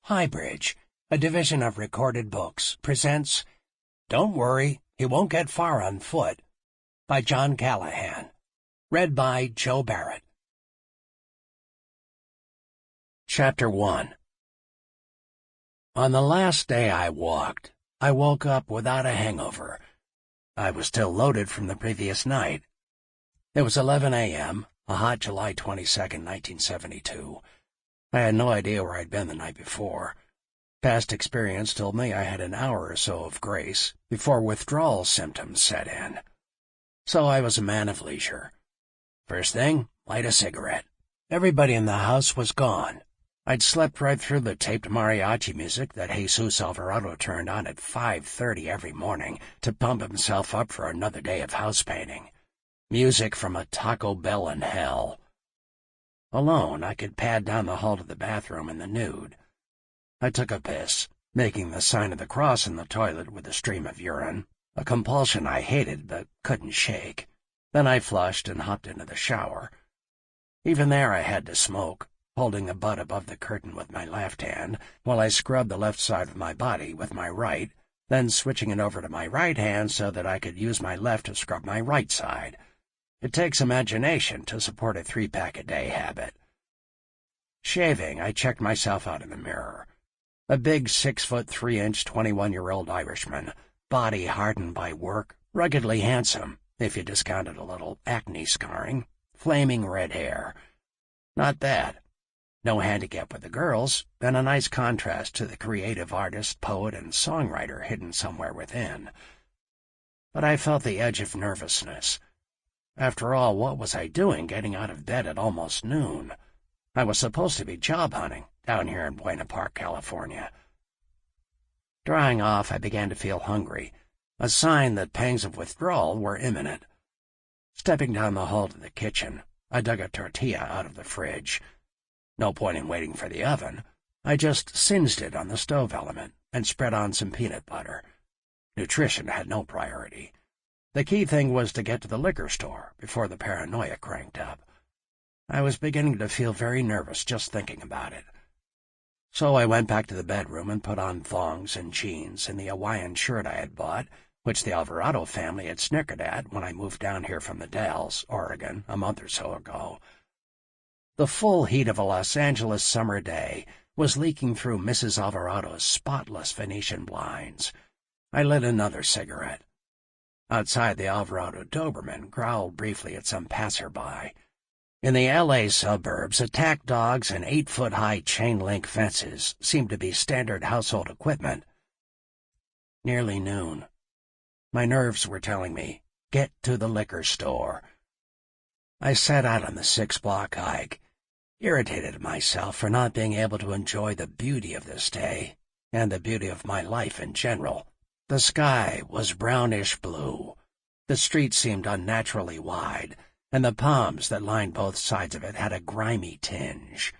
Highbridge, a division of Recorded Books, presents Don't Worry, He Won't Get Far on Foot by John Callahan. Read by Joe Barrett. Chapter 1. On the last day I walked, I woke up without a hangover. I was still loaded from the previous night. It was 11 a.m., a hot July 22nd, 1972. I had no idea where I'd been the night before. Past experience told me I had an hour or so of grace before withdrawal symptoms set in. So I was a man of leisure. First thing, light a cigarette. Everybody in the house was gone. I'd slept right through the taped mariachi music that Jesus Alvarado turned on at 5:30 every morning to pump himself up for another day of house painting. Music from a Taco Bell in hell. Alone, I could pad down the hall to the bathroom in the nude. I took a piss, making the sign of the cross in the toilet with a stream of urine, a compulsion I hated but couldn't shake. Then I flushed and hopped into the shower. Even there I had to smoke, holding the butt above the curtain with my left hand, while I scrubbed the left side of my body with my right, then switching it over to my right hand so that I could use my left to scrub my right side. It takes imagination to support a 3-pack-a-day habit. Shaving, I checked myself out in the mirror. A big 6'3" 21-year-old Irishman, body hardened by work, ruggedly handsome, if you discounted a little acne scarring, flaming red hair. Not bad. No handicap with the girls, and a nice contrast to the creative artist, poet, and songwriter hidden somewhere within. But I felt the edge of nervousness. After all, what was I doing getting out of bed at almost noon? I was supposed to be job hunting down here in Buena Park, California. Drying off, I began to feel hungry, a sign that pangs of withdrawal were imminent. Stepping down the hall to the kitchen, I dug a tortilla out of the fridge. No point in waiting for the oven. I just singed it on the stove element and spread on some peanut butter. Nutrition had no priority. The key thing was to get to the liquor store before the paranoia cranked up. I was beginning to feel very nervous just thinking about it. So I went back to the bedroom and put on thongs and jeans and the Hawaiian shirt I had bought, which the Alvarado family had snickered at when I moved down here from the Dalles, Oregon, a month or so ago. The full heat of a Los Angeles summer day was leaking through Mrs. Alvarado's spotless Venetian blinds. I lit another cigarette. Outside, the Alvarado Doberman growled briefly at some passerby. In the L.A. suburbs, attack dogs and 8-foot-high chain-link fences seemed to be standard household equipment. Nearly noon. My nerves were telling me, get to the liquor store. I set out on the 6-block hike, irritated at myself for not being able to enjoy the beauty of this day and the beauty of my life in general. The sky was brownish blue. The street seemed unnaturally wide, and the palms that lined both sides of it had a grimy tinge.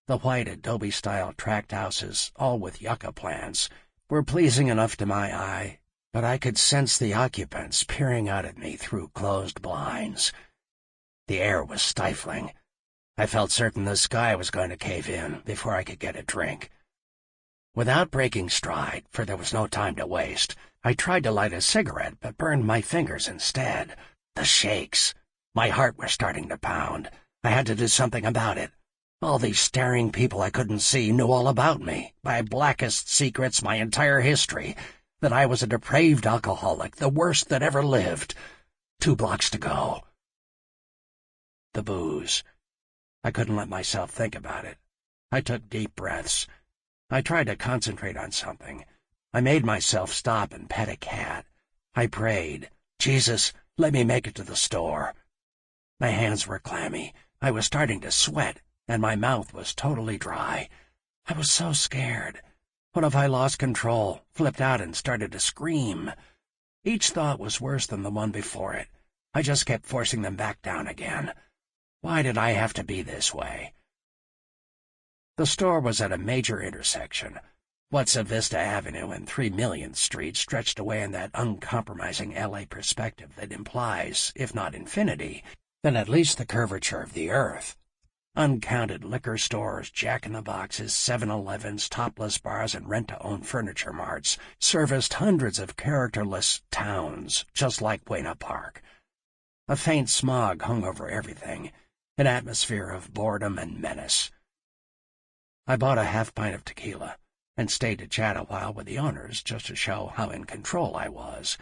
The white adobe-style tract houses, all with yucca plants, were pleasing enough to my eye, but I could sense the occupants peering out at me through closed blinds. The air was stifling. I felt certain the sky was going to cave in before I could get a drink. Without breaking stride, for there was no time to waste, I tried to light a cigarette but burned my fingers instead. The shakes. My heart was starting to pound. I had to do something about it. All these staring people I couldn't see knew all about me, my blackest secrets, my entire history, that I was a depraved alcoholic, the worst that ever lived. 2 blocks to go. The booze. I couldn't let myself think about it. I took deep breaths. I tried to concentrate on something. I made myself stop and pet a cat. I prayed, Jesus, let me make it to the store. My hands were clammy. I was starting to sweat, and my mouth was totally dry. I was so scared. What if I lost control, flipped out, and started to scream? Each thought was worse than the one before it. I just kept forcing them back down again. Why did I have to be this way? The store was at a major intersection. What's Vista Avenue and 3 Millionth Street stretched away in that uncompromising L.A. perspective that implies, if not infinity, then at least the curvature of the earth. Uncounted liquor stores, Jack-in-the-Boxes, 7-Elevens, topless bars, and rent-to-own furniture marts serviced hundreds of characterless towns, just like Buena Park. A faint smog hung over everything, an atmosphere of boredom and menace. I bought a half-pint of tequila and stayed to chat a while with the owners just to show how in control I was.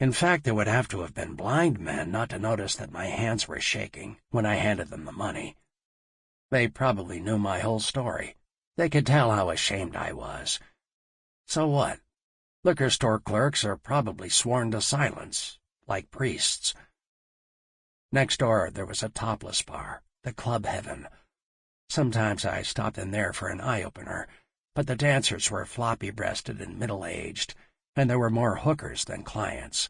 In fact, there would have to have been blind men not to notice that my hands were shaking when I handed them the money. They probably knew my whole story. They could tell how ashamed I was. So what? Liquor store clerks are probably sworn to silence, like priests. Next door there was a topless bar, the Club Heaven. Sometimes I stopped in there for an eye-opener, but the dancers were floppy-breasted and middle-aged, and there were more hookers than clients.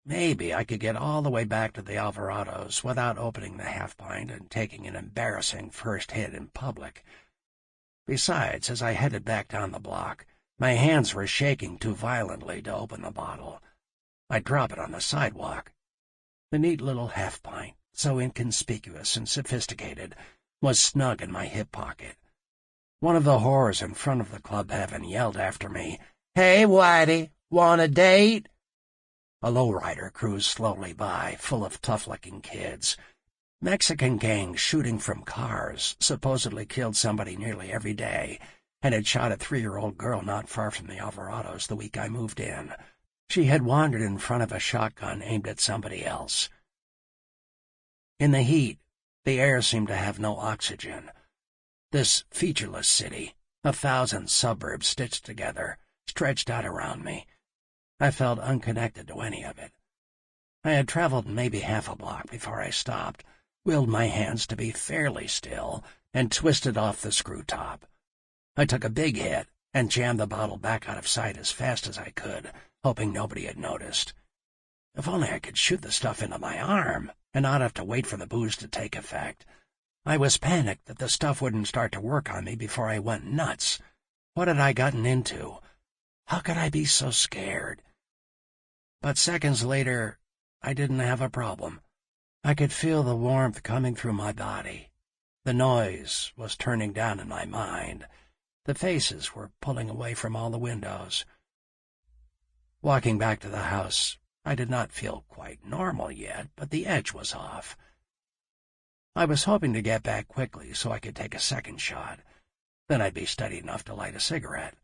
Maybe I could get all the way back to the Alvarados without opening the half-pint and taking an embarrassing first hit in public. Besides, as I headed back down the block, my hands were shaking too violently to open the bottle. I'd drop it on the sidewalk. The neat little half-pint, so inconspicuous and sophisticated, was snug in my hip pocket. One of the whores in front of the Club Heaven yelled after me, "Hey, Whitey, want a date?" A lowrider cruised slowly by, full of tough-looking kids. Mexican gangs shooting from cars supposedly killed somebody nearly every day, and had shot a 3-year-old girl not far from the Alvarados the week I moved in. She had wandered in front of a shotgun aimed at somebody else. In the heat, the air seemed to have no oxygen. This featureless city, 1,000 suburbs stitched together, stretched out around me. I felt unconnected to any of it. I had traveled maybe half a block before I stopped, willed my hands to be fairly still, and twisted off the screw top. I took a big hit and jammed the bottle back out of sight as fast as I could, hoping nobody had noticed. If only I could shoot the stuff into my arm and not have to wait for the booze to take effect. I was panicked that the stuff wouldn't start to work on me before I went nuts. What had I gotten into? How could I be so scared? But seconds later, I didn't have a problem. I could feel the warmth coming through my body. The noise was turning down in my mind. The faces were pulling away from all the windows. Walking back to the house, I did not feel quite normal yet, but the edge was off. I was hoping to get back quickly so I could take a second shot. Then I'd be steady enough to light a cigarette.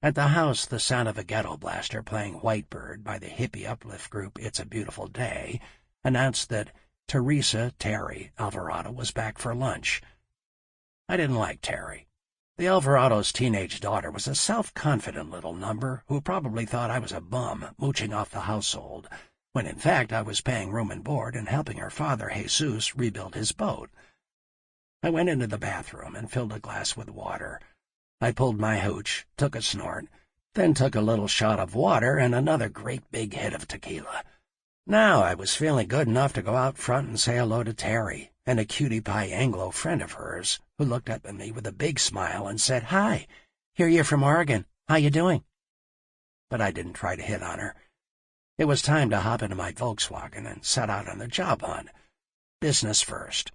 At the house, the sound of a ghetto blaster playing Whitebird by the hippie uplift group It's a Beautiful Day announced that Terry Alvarado was back for lunch. I didn't like Terry. The Alvarado's teenage daughter was a self-confident little number who probably thought I was a bum mooching off the household, when in fact I was paying room and board and helping her father, Jesus, rebuild his boat. I went into the bathroom and filled a glass with water. I pulled my hooch, took a snort, then took a little shot of water and another great big hit of tequila. Now I was feeling good enough to go out front and say hello to Terry, and a cutie-pie Anglo friend of hers, who looked up at me with a big smile and said, "Hi, hear you're from Oregon. How you doing?" But I didn't try to hit on her. It was time to hop into my Volkswagen and set out on the job hunt. Business first.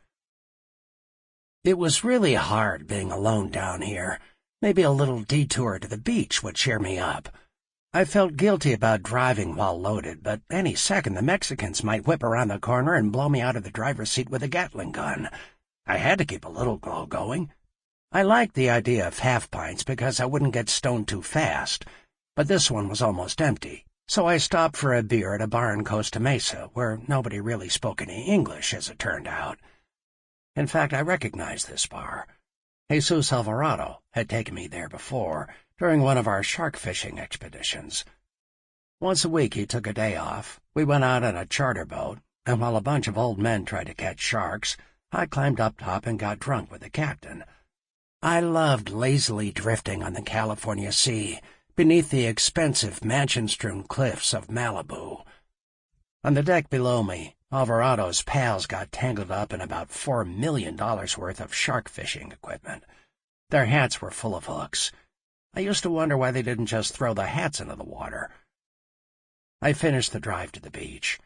It was really hard being alone down here. Maybe a little detour to the beach would cheer me up. I felt guilty about driving while loaded, but any second the Mexicans might whip around the corner and blow me out of the driver's seat with a Gatling gun. I had to keep a little glow going. I liked the idea of half-pints because I wouldn't get stoned too fast, but this one was almost empty, so I stopped for a beer at a bar in Costa Mesa, where nobody really spoke any English, as it turned out. In fact, I recognized this bar. Jesus Alvarado had taken me there before, during one of our shark-fishing expeditions. Once a week he took a day off. We went out on a charter boat, and while a bunch of old men tried to catch sharks, I climbed up top and got drunk with the captain. I loved lazily drifting on the California Sea, beneath the expensive mansion-strewn cliffs of Malibu. On the deck below me, Alvarado's pals got tangled up in about $4 million worth of shark-fishing equipment. Their hats were full of hooks. I used to wonder why they didn't just throw the hats into the water. I finished the drive to the beach.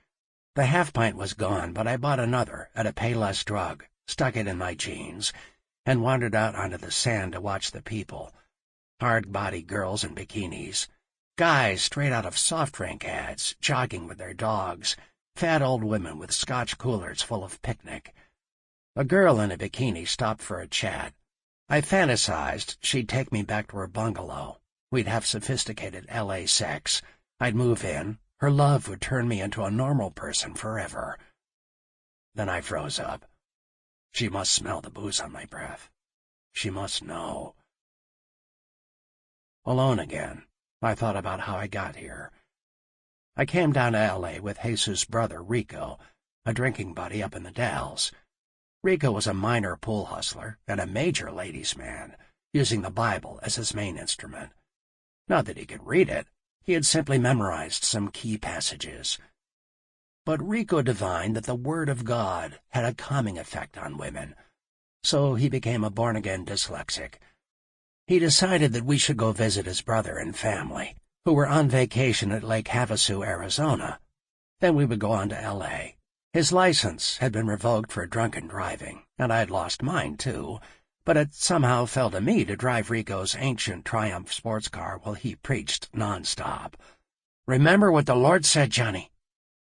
The half-pint was gone, but I bought another at a Payless drug, stuck it in my jeans, and wandered out onto the sand to watch the people. Hard-bodied girls in bikinis, guys straight out of soft drink ads, jogging with their dogs, fat old women with Scotch coolers full of picnic. A girl in a bikini stopped for a chat. I fantasized she'd take me back to her bungalow. We'd have sophisticated L.A. sex. I'd move in. Her love would turn me into a normal person forever. Then I froze up. She must smell the booze on my breath. She must know. Alone again, I thought about how I got here. I came down to L.A. with Jesus' brother, Rico, a drinking buddy up in the Dalles. Rico was a minor pool hustler and a major ladies' man, using the Bible as his main instrument. Not that he could read it. He had simply memorized some key passages. But Rico divined that the Word of God had a calming effect on women, so he became a born-again dyslexic. He decided that we should go visit his brother and family, who were on vacation at Lake Havasu, Arizona. Then we would go on to L.A. His license had been revoked for drunken driving, and I had lost mine, too, but it somehow fell to me to drive Rico's ancient Triumph sports car while he preached nonstop. "Remember what the Lord said, Johnny."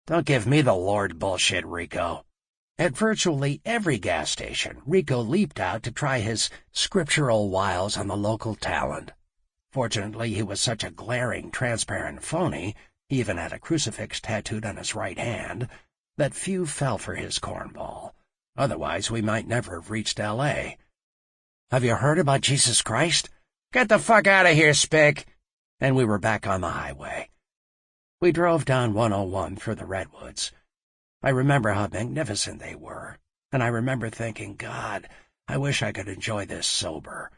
"Don't give me the Lord bullshit, Rico." At virtually every gas station, Rico leaped out to try his scriptural wiles on the local talent. Fortunately, he was such a glaring, transparent phony, he even had a crucifix tattooed on his right hand, that few fell for his cornball. Otherwise, we might never have reached L.A. "Have you heard about Jesus Christ?" "Get the fuck out of here, Spick!" And we were back on the highway. We drove down 101 through the redwoods. I remember how magnificent they were, and I remember thinking, God, I wish I could enjoy this sober.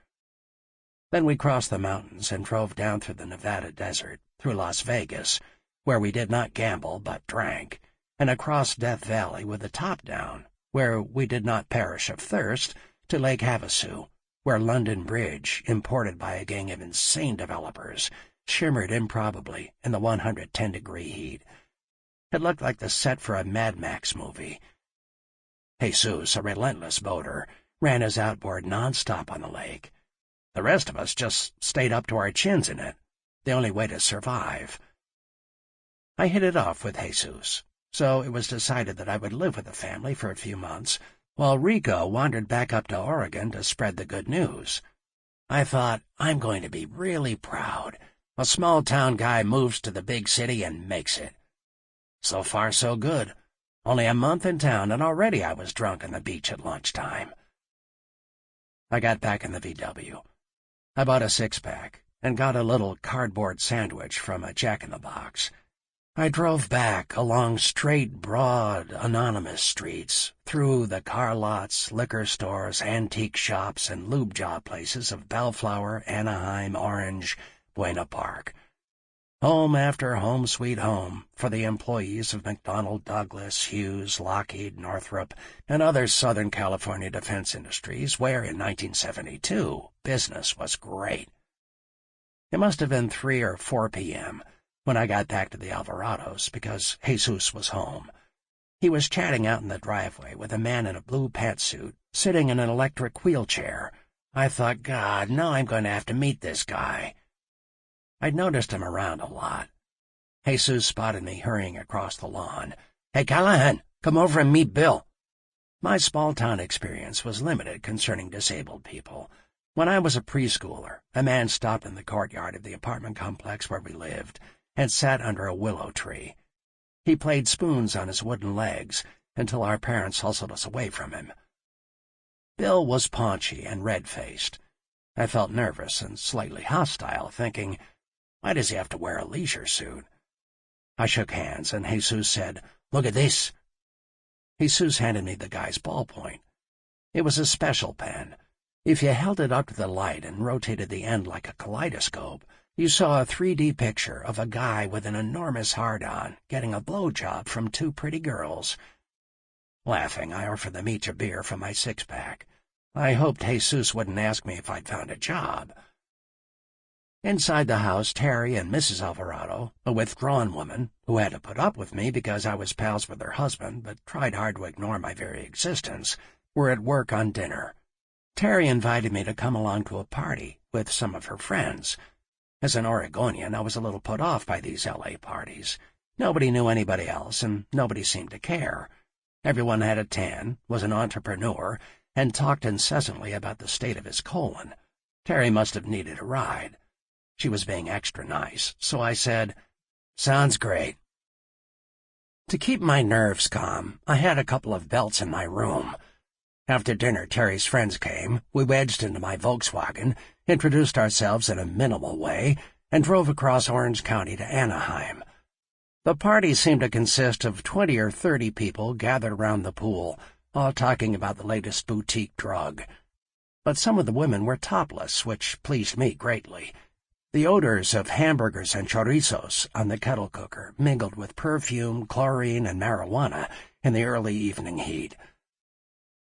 Then we crossed the mountains and drove down through the Nevada desert, through Las Vegas, where we did not gamble but drank, and across Death Valley with the top down, where we did not perish of thirst, to Lake Havasu, where London Bridge, imported by a gang of insane developers, shimmered improbably in the 110-degree heat. It looked like the set for a Mad Max movie. Jesus, a relentless boater, ran his outboard nonstop on the lake. The rest of us just stayed up to our chins in it, the only way to survive. I hit it off with Jesus, so it was decided that I would live with the family for a few months, while Rico wandered back up to Oregon to spread the good news. I thought, I'm going to be really proud. A small-town guy moves to the big city and makes it. So far, so good. Only a month in town, and already I was drunk on the beach at lunchtime. I got back in the VW. I bought a six-pack and got a little cardboard sandwich from a Jack-in-the-Box. I drove back along straight, broad, anonymous streets, through the car lots, liquor stores, antique shops, and lube job places of Bellflower, Anaheim, Orange, Buena Park. Home after home sweet home for the employees of McDonnell Douglas, Hughes, Lockheed, Northrop, and other Southern California defense industries where, in 1972, business was great. It must have been 3 or 4 p.m. when I got back to the Alvarados because Jesus was home. He was chatting out in the driveway with a man in a blue pantsuit sitting in an electric wheelchair. I thought, God, now I'm going to have to meet this guy. I'd noticed him around a lot. Jesus spotted me hurrying across the lawn. "Hey, Callahan, come over and meet Bill." My small-town experience was limited concerning disabled people. When I was a preschooler, a man stopped in the courtyard of the apartment complex where we lived and sat under a willow tree. He played spoons on his wooden legs until our parents hustled us away from him. Bill was paunchy and red-faced. I felt nervous and slightly hostile, thinking, why does he have to wear a leisure suit? I shook hands, and Jesus said, "Look at this." Jesus handed me the guy's ballpoint. It was a special pen. If you held it up to the light and rotated the end like a kaleidoscope, you saw a 3D picture of a guy with an enormous hard-on getting a blowjob from 2 pretty girls. Laughing, I offered them each a beer from my six-pack. I hoped Jesus wouldn't ask me if I'd found a job. Inside the house, Terry and Mrs. Alvarado, a withdrawn woman who had to put up with me because I was pals with her husband but tried hard to ignore my very existence, were at work on dinner. Terry invited me to come along to a party with some of her friends. As an Oregonian, I was a little put off by these L.A. parties. Nobody knew anybody else, and nobody seemed to care. Everyone had a tan, was an entrepreneur, and talked incessantly about the state of his colon. Terry must have needed a ride. She was being extra nice, so I said, "Sounds great." To keep my nerves calm, I had a couple of belts in my room. After dinner, Terry's friends came. We wedged into my Volkswagen, introduced ourselves in a minimal way, and drove across Orange County to Anaheim. The party seemed to consist of 20 or 30 people gathered around the pool, all talking about the latest boutique drug. But some of the women were topless, which pleased me greatly. The odors of hamburgers and chorizos on the kettle cooker mingled with perfume, chlorine, and marijuana in the early evening heat.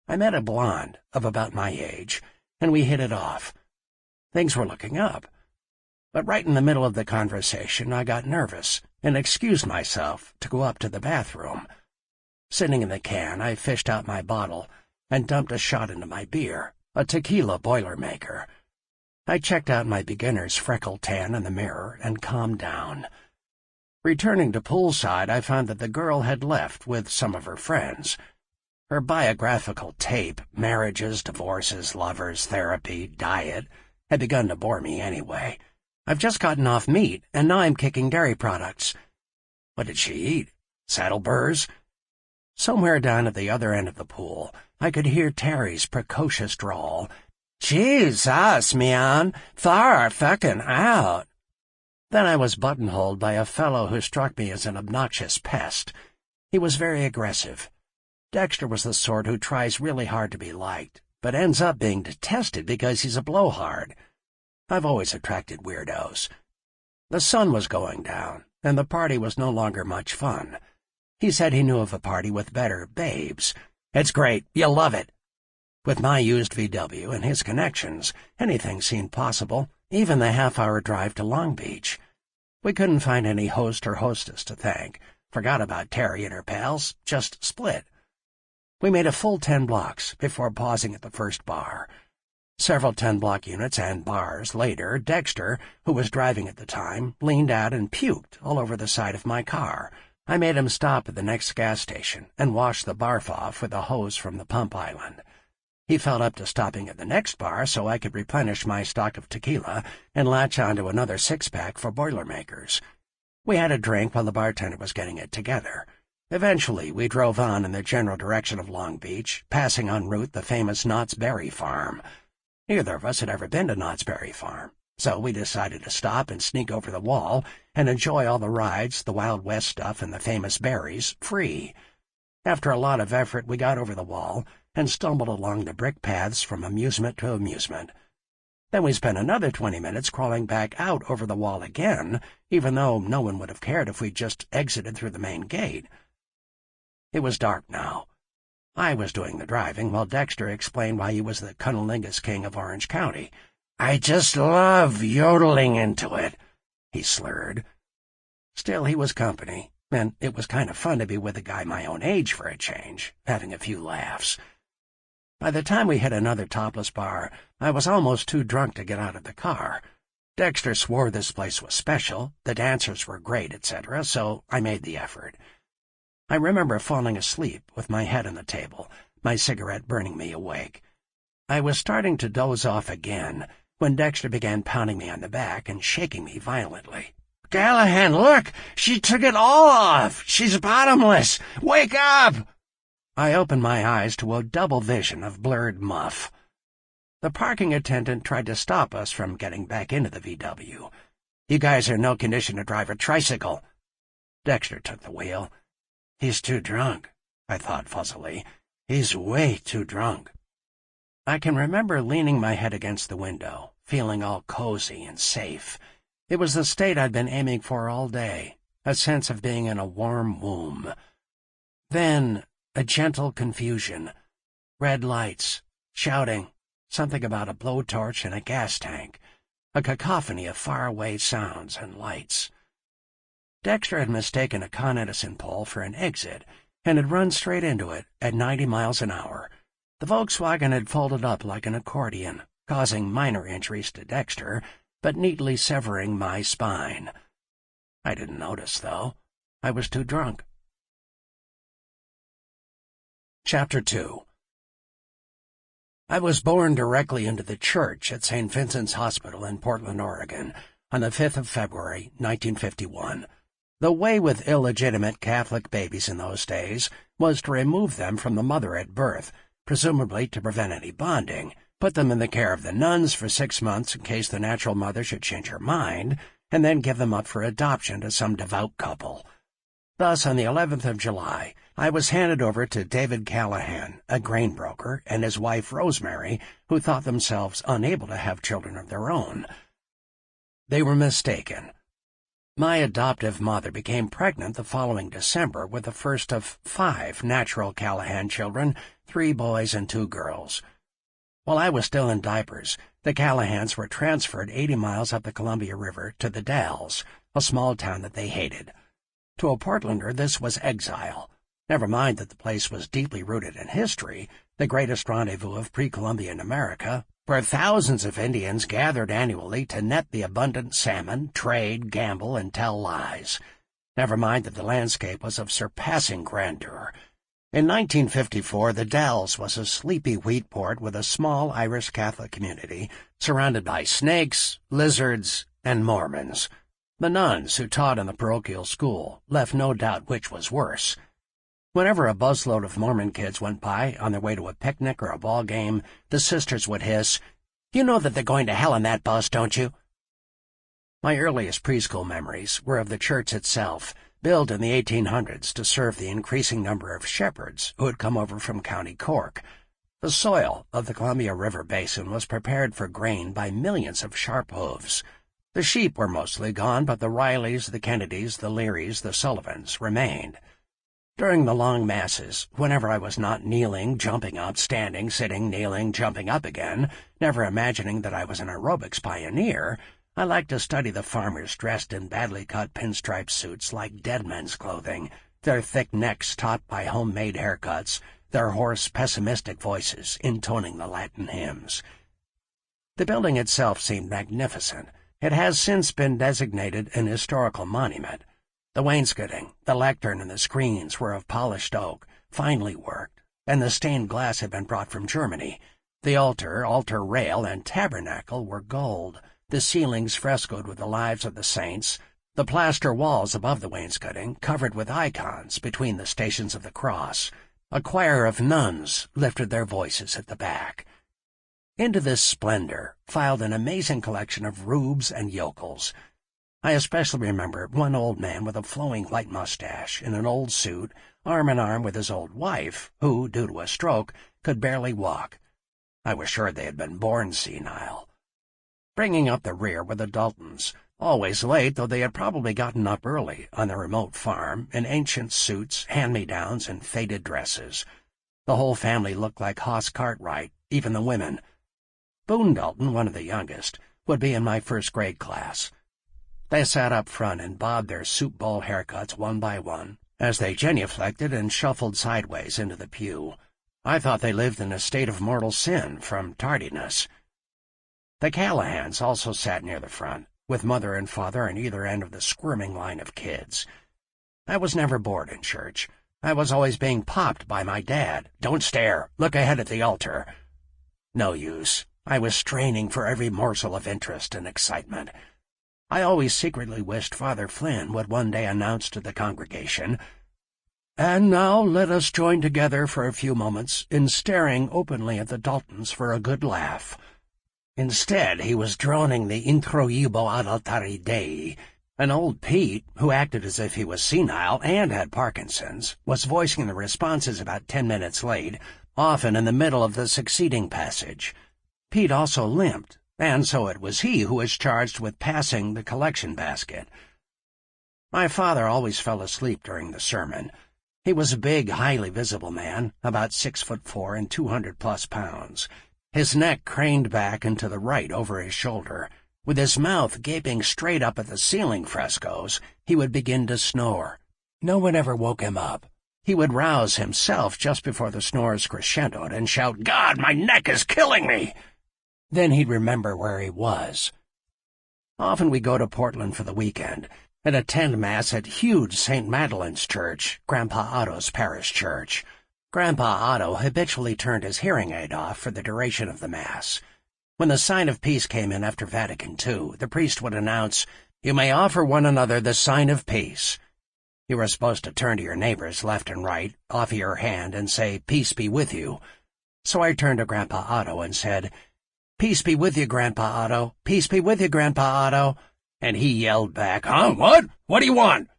I met a blonde of about my age, and we hit it off. Things were looking up. But right in the middle of the conversation, I got nervous and excused myself to go up to the bathroom. Sitting in the can, I fished out my bottle and dumped a shot into my beer, a tequila Boilermaker. I checked out my beginner's freckle tan in the mirror and calmed down. Returning to poolside, I found that the girl had left with some of her friends. Her biographical tape, marriages, divorces, lovers, therapy, diet, had begun to bore me anyway. I've just gotten off meat, and now I'm kicking dairy products. What did she eat? Saddleburrs? Somewhere down at the other end of the pool, I could hear Terry's precocious drawl, "Jesus, man, far fucking out." Then I was buttonholed by a fellow who struck me as an obnoxious pest. He was very aggressive. Dexter was the sort who tries really hard to be liked, but ends up being detested because he's a blowhard. I've always attracted weirdos. The sun was going down, and the party was no longer much fun. He said he knew of a party with better babes. "It's great. You'll love it." With my used VW and his connections, anything seemed possible, even the half-hour drive to Long Beach. We couldn't find any host or hostess to thank. Forgot about Terry and her pals. Just split. We made a full 10 blocks before pausing at the first bar. Several 10-block units and bars later, Dexter, who was driving at the time, leaned out and puked all over the side of my car. I made him stop at the next gas station and wash the barf off with a hose from the pump island. He felt up to stopping at the next bar so I could replenish my stock of tequila and latch onto another 6-pack for Boilermakers. We had a drink while the bartender was getting it together. Eventually, we drove on in the general direction of Long Beach, passing en route the famous Knott's Berry Farm. Neither of us had ever been to Knott's Berry Farm, so we decided to stop and sneak over the wall and enjoy all the rides, the Wild West stuff, and the famous berries, free. After a lot of effort, we got over the wall and stumbled along the brick paths from amusement to amusement. Then we spent another 20 minutes crawling back out over the wall again, even though no one would have cared if we'd just exited through the main gate. It was dark now. I was doing the driving while Dexter explained why he was the cunnilingus king of Orange County. "I just love yodeling into it," he slurred. Still, he was company, and it was kind of fun to be with a guy my own age for a change, having a few laughs. By the time we hit another topless bar, I was almost too drunk to get out of the car. Dexter swore this place was special, the dancers were great, etc., so I made the effort. I remember falling asleep with my head on the table, my cigarette burning me awake. I was starting to doze off again when Dexter began pounding me on the back and shaking me violently. "Callahan, look! She took it all off! She's bottomless! Wake up!" I opened my eyes to a double vision of blurred muff. The parking attendant tried to stop us from getting back into the VW. "You guys are in no condition to drive a tricycle." Dexter took the wheel. "He's too drunk," I thought fuzzily. "He's way too drunk." I can remember leaning my head against the window, feeling all cozy and safe. It was the state I'd been aiming for all day, a sense of being in a warm womb. Then a gentle confusion. Red lights, shouting, something about a blowtorch and a gas tank, a cacophony of faraway sounds and lights. Dexter had mistaken a Con Edison pole for an exit and had run straight into it at 90 miles an hour. The Volkswagen had folded up like an accordion, causing minor injuries to Dexter, but neatly severing my spine. I didn't notice, though. I was too drunk. Chapter 2. I was born directly into the church at St. Vincent's Hospital in Portland, Oregon, on the 5th of February, 1951. The way with illegitimate Catholic babies in those days was to remove them from the mother at birth, presumably to prevent any bonding, put them in the care of the nuns for 6 months in case the natural mother should change her mind, and then give them up for adoption to some devout couple. Thus, on the 11th of July, I was handed over to David Callahan, a grain broker, and his wife Rosemary, who thought themselves unable to have children of their own. They were mistaken. My adoptive mother became pregnant the following December with the first of 5 natural Callahan children, 3 boys and 2 girls. While I was still in diapers, the Callahans were transferred 80 miles up the Columbia River to the Dalles, a small town that they hated. To a Portlander, this was exile. Never mind that the place was deeply rooted in history, the greatest rendezvous of pre-Columbian America, where thousands of Indians gathered annually to net the abundant salmon, trade, gamble, and tell lies. Never mind that the landscape was of surpassing grandeur. In 1954, the Dalles was a sleepy wheat port with a small Irish Catholic community, surrounded by snakes, lizards, and Mormons. The nuns who taught in the parochial school left no doubt which was worse. Whenever a busload of Mormon kids went by on their way to a picnic or a ball game, the sisters would hiss, "You know that they're going to hell in that bus, don't you?" My earliest preschool memories were of the church itself, built in the 1800s to serve the increasing number of shepherds who had come over from County Cork. The soil of the Columbia River basin was prepared for grain by millions of sharp hooves. The sheep were mostly gone, but the Rileys, the Kennedys, the Learys, the Sullivans remained. During the long masses, whenever I was not kneeling, jumping up, standing, sitting, kneeling, jumping up again, never imagining that I was an aerobics pioneer, I liked to study the farmers dressed in badly cut pinstripe suits like dead men's clothing, their thick necks topped by homemade haircuts, their hoarse, pessimistic voices intoning the Latin hymns. The building itself seemed magnificent. It has since been designated an historical monument. The wainscoting, the lectern, and the screens were of polished oak, finely worked, and the stained glass had been brought from Germany. The altar, altar rail, and tabernacle were gold, the ceilings frescoed with the lives of the saints, the plaster walls above the wainscoting covered with icons between the Stations of the Cross. A choir of nuns lifted their voices at the back. Into this splendor filed an amazing collection of rubes and yokels. I especially remember one old man with a flowing white mustache, in an old suit, arm in arm with his old wife, who, due to a stroke, could barely walk. I was sure they had been born senile. Bringing up the rear were the Daltons, always late, though they had probably gotten up early on their remote farm, in ancient suits, hand-me-downs, and faded dresses. The whole family looked like Hoss Cartwright, even the women. Boone Dalton, one of the youngest, would be in my first-grade class. They sat up front and bobbed their soup bowl haircuts one by one, as they genuflected and shuffled sideways into the pew. I thought they lived in a state of mortal sin from tardiness. The Callahans also sat near the front, with mother and father on either end of the squirming line of kids. I was never bored in church. I was always being popped by my dad. "Don't stare. Look ahead at the altar." No use. I was straining for every morsel of interest and excitement. I always secretly wished Father Flynn would one day announce to the congregation, "And now let us join together for a few moments in staring openly at the Daltons for a good laugh." Instead, he was droning the Introibo ad altare Dei, and old Pete, who acted as if he was senile and had Parkinson's, was voicing the responses about 10 minutes late, often in the middle of the succeeding passage. Pete also limped, and so it was he who was charged with passing the collection basket. My father always fell asleep during the sermon. He was a big, highly visible man, about 6'4" and 200+ pounds. His neck craned back and to the right over his shoulder. With his mouth gaping straight up at the ceiling frescoes, he would begin to snore. No one ever woke him up. He would rouse himself just before the snores crescendoed and shout, "God, my neck is killing me!" Then he'd remember where he was. Often we go to Portland for the weekend and attend Mass at huge St. Madeline's Church, Grandpa Otto's parish church. Grandpa Otto habitually turned his hearing aid off for the duration of the Mass. When the sign of peace came in after Vatican II, the priest would announce, "You may offer one another the sign of peace." You were supposed to turn to your neighbors left and right, offer your hand, and say, "Peace be with you." So I turned to Grandpa Otto and said, "Peace be with you, Grandpa Otto. Peace be with you, Grandpa Otto." And he yelled back, "Huh? What? What do you want?"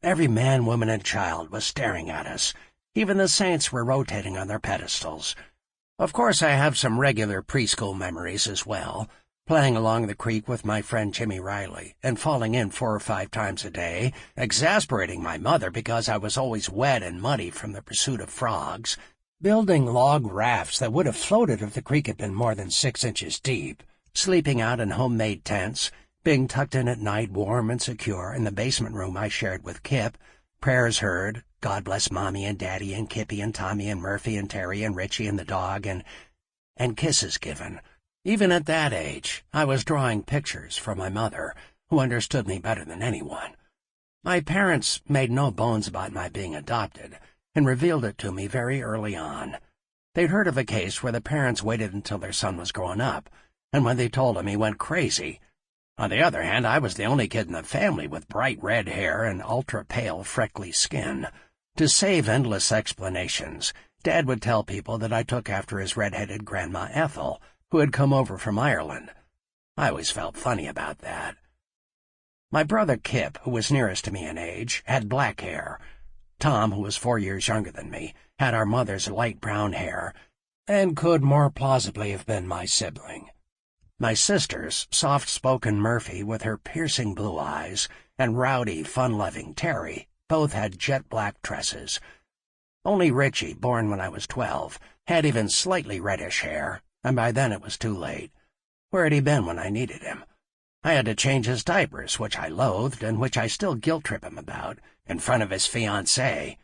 Every man, woman, and child was staring at us. Even the saints were rotating on their pedestals. Of course, I have some regular preschool memories as well, playing along the creek with my friend Jimmy Riley and falling in 4 or 5 times a day, exasperating my mother because I was always wet and muddy from the pursuit of frogs, building log rafts that would have floated if the creek had been more than 6 inches deep, sleeping out in homemade tents, being tucked in at night warm and secure in the basement room I shared with Kip, prayers heard, God bless Mommy and Daddy and Kippy and Tommy and Murphy and Terry and Richie and the dog, and kisses given. Even at that age, I was drawing pictures for my mother, who understood me better than anyone. My parents made no bones about my being adopted, and revealed it to me very early on. They'd heard of a case where the parents waited until their son was grown up, and when they told him, he went crazy. On the other hand, I was the only kid in the family with bright red hair and ultra-pale, freckly skin. To save endless explanations, Dad would tell people that I took after his red-headed Grandma Ethel, who had come over from Ireland. I always felt funny about that. My brother Kip, who was nearest to me in age, had black hair. Tom, who was 4 years younger than me, had our mother's light brown hair, and could more plausibly have been my sibling. My sister's soft-spoken Murphy with her piercing blue eyes, and rowdy, fun-loving Terry, both had jet-black tresses. Only Richie, born when I was 12, had even slightly reddish hair, and by then it was too late. Where had he been when I needed him? I had to change his diapers, which I loathed and which I still guilt-trip him about, in front of his fiancée.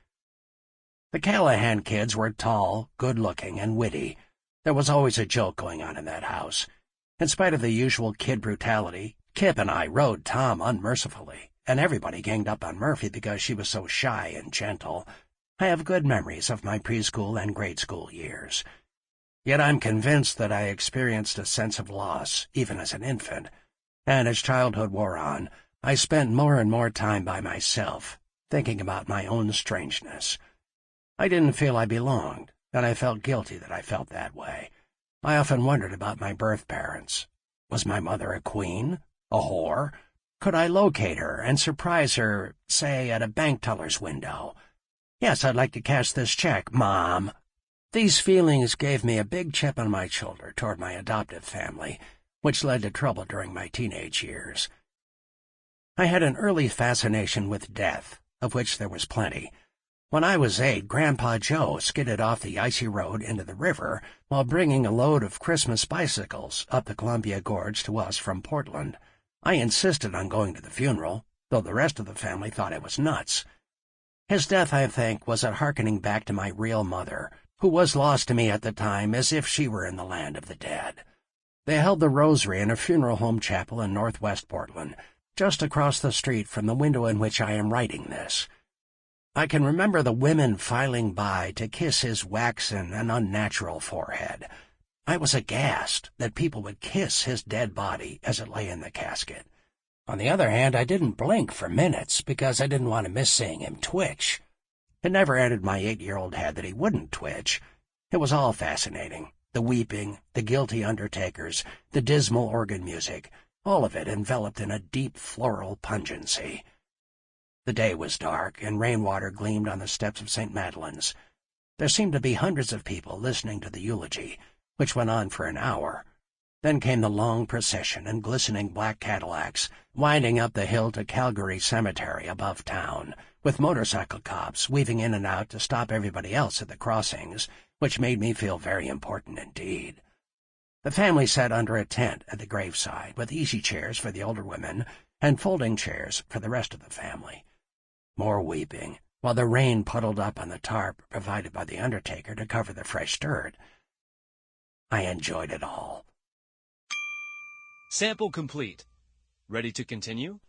The Callahan kids were tall, good-looking, and witty. There was always a joke going on in that house. In spite of the usual kid brutality, Kip and I rode Tom unmercifully, and everybody ganged up on Murphy because she was so shy and gentle. I have good memories of my preschool and grade school years. Yet I'm convinced that I experienced a sense of loss, even as an infant, and as childhood wore on, I spent more and more time by myself, thinking about my own strangeness. I didn't feel I belonged, and I felt guilty that I felt that way. I often wondered about my birth parents. Was my mother a queen? A whore? Could I locate her and surprise her, say, at a bank teller's window? Yes, I'd like to cash this check, Mom. These feelings gave me a big chip on my shoulder toward my adoptive family, which led to trouble during my teenage years. I had an early fascination with death, of which there was plenty. When I was 8, Grandpa Joe skidded off the icy road into the river while bringing a load of Christmas bicycles up the Columbia Gorge to us from Portland. I insisted on going to the funeral, though the rest of the family thought I was nuts. His death, I think, was a hearkening back to my real mother, who was lost to me at the time as if she were in the land of the dead. They held the rosary in a funeral home chapel in northwest Portland, just across the street from the window in which I am writing this. I can remember the women filing by to kiss his waxen and unnatural forehead. I was aghast that people would kiss his dead body as it lay in the casket. On the other hand, I didn't blink for minutes because I didn't want to miss seeing him twitch. It never entered my 8-year-old head that he wouldn't twitch. It was all fascinating. The weeping, the guilty undertakers, the dismal organ music, all of it enveloped in a deep floral pungency. The day was dark, and rainwater gleamed on the steps of St. Madeline's. There seemed to be hundreds of people listening to the eulogy, which went on for an hour. Then came the long procession in glistening black Cadillacs, winding up the hill to Calgary Cemetery above town, with motorcycle cops weaving in and out to stop everybody else at the crossings, which made me feel very important indeed. The family sat under a tent at the graveside, with easy chairs for the older women and folding chairs for the rest of the family. More weeping, while the rain puddled up on the tarp provided by the undertaker to cover the fresh dirt. I enjoyed it all. Sample complete. Ready to continue?